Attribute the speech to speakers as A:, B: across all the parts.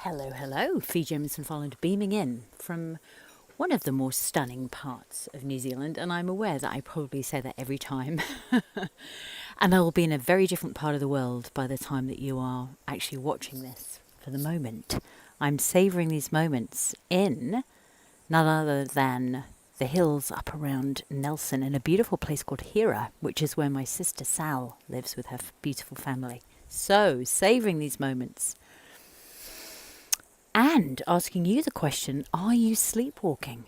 A: Hello, hello. Fee Jamieson-Folland beaming in from one of the more stunning parts of New Zealand, and I'm aware that I probably say that every time. And I will be in a very different part of the world by the time that you are actually watching this. For the moment, I'm savouring these moments in none other than the hills up around Nelson in a beautiful place called Hira, which is where my sister Sal lives with her beautiful family. So, savouring these moments. And asking you the question, are you sleepwalking?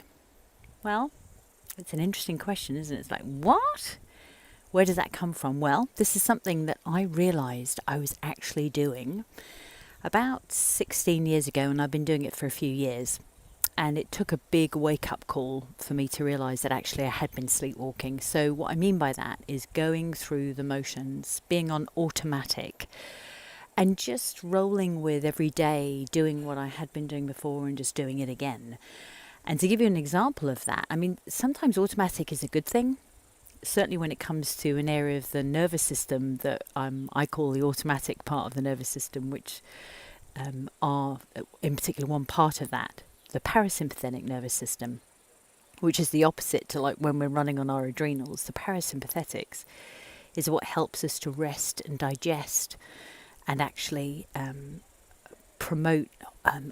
A: Well, it's an interesting question, isn't it? It's like, what? Where does that come from? Well, this is something that I realised I was actually doing about 16 years ago, and I've been doing it for a few years. And it took a big wake-up call for me to realise that actually I had been sleepwalking. So what I mean by that is going through the motions, being on automatic, and just rolling with every day, doing what I had been doing before and just doing it again. And to give you an example of that, I mean, sometimes automatic is a good thing. Certainly when it comes to an area of the nervous system that I call the automatic part of the nervous system, which are in particular one part of that, the parasympathetic nervous system, which is the opposite to like when we're running on our adrenals. The parasympathetics is what helps us to rest and digest and actually promote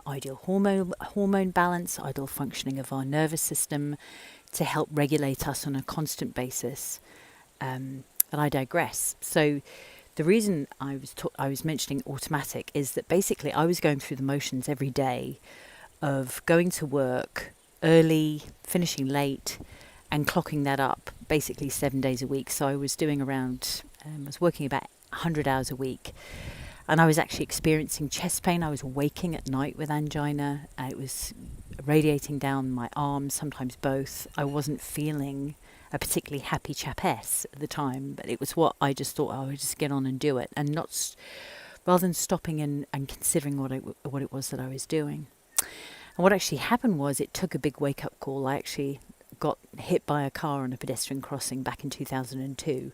A: ideal hormone balance, ideal functioning of our nervous system, to help regulate us on a constant basis. And I digress. So the reason I was mentioning automatic is that basically I was going through the motions every day of going to work early, finishing late, and clocking that up basically 7 days a week. So I was doing around, I was working about 100 hours a week. And I was actually experiencing chest pain. I was waking at night with angina. It was radiating down my arms, sometimes both. I wasn't feeling a particularly happy chapess at the time, but it was what I just thought, I would just get on and do it, and not rather than stopping and considering what it was that I was doing. And what actually happened was it took a big wake-up call. I actually got hit by a car on a pedestrian crossing back in 2002.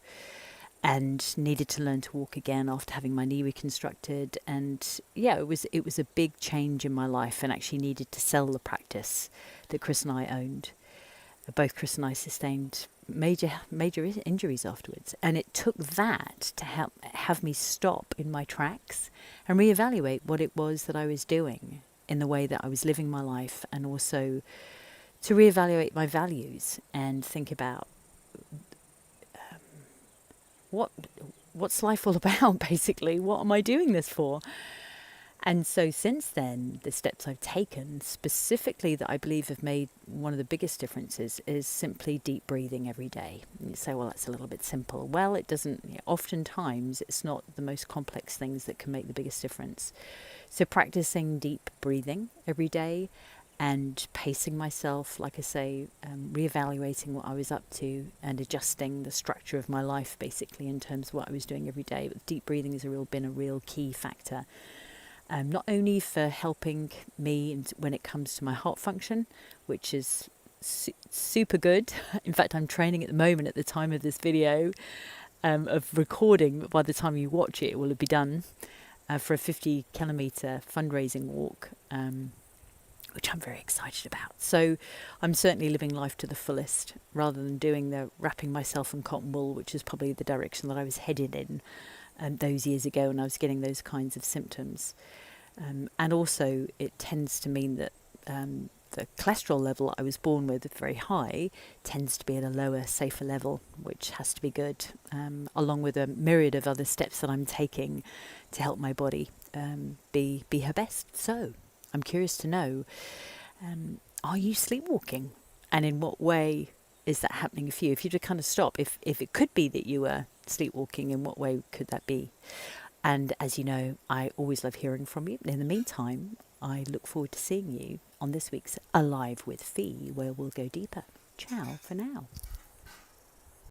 A: And needed to learn to walk again after having my knee reconstructed. And yeah, it was a big change in my life, and actually needed to sell the practice that Chris and I owned. Both Chris and I sustained major injuries afterwards, and it took that to have me stop in my tracks and reevaluate what it was that I was doing in the way that I was living my life, and also to reevaluate my values and think about what's life all about, basically? What am I doing this for? And so since then, the steps I've taken, specifically that I believe have made one of the biggest differences, is simply deep breathing every day. And you say, well, that's a little bit simple. Well, it doesn't. Oftentimes, it's not the most complex things that can make the biggest difference. So practicing deep breathing every day, and pacing myself, like I say, reevaluating what I was up to and adjusting the structure of my life, basically, in terms of what I was doing every day. But deep breathing has been a real key factor, not only for helping me when it comes to my heart function, which is super good. In fact, I'm training at the moment at the time of this video of recording, but by the time you watch it, it will be done for a 50-kilometre fundraising walk, which I'm very excited about. So I'm certainly living life to the fullest, rather than doing the wrapping myself in cotton wool, which is probably the direction that I was headed in those years ago when I was getting those kinds of symptoms. And also it tends to mean that the cholesterol level I was born with, very high, tends to be at a lower, safer level, which has to be good, along with a myriad of other steps that I'm taking to help my body be her best. So I'm curious to know, are you sleepwalking? And in what way is that happening for you? If you to kind of stop, if it could be that you were sleepwalking, in what way could that be? And as you know, I always love hearing from you. In the meantime, I look forward to seeing you on this week's Alive with Fee, where we'll go deeper. Ciao for now.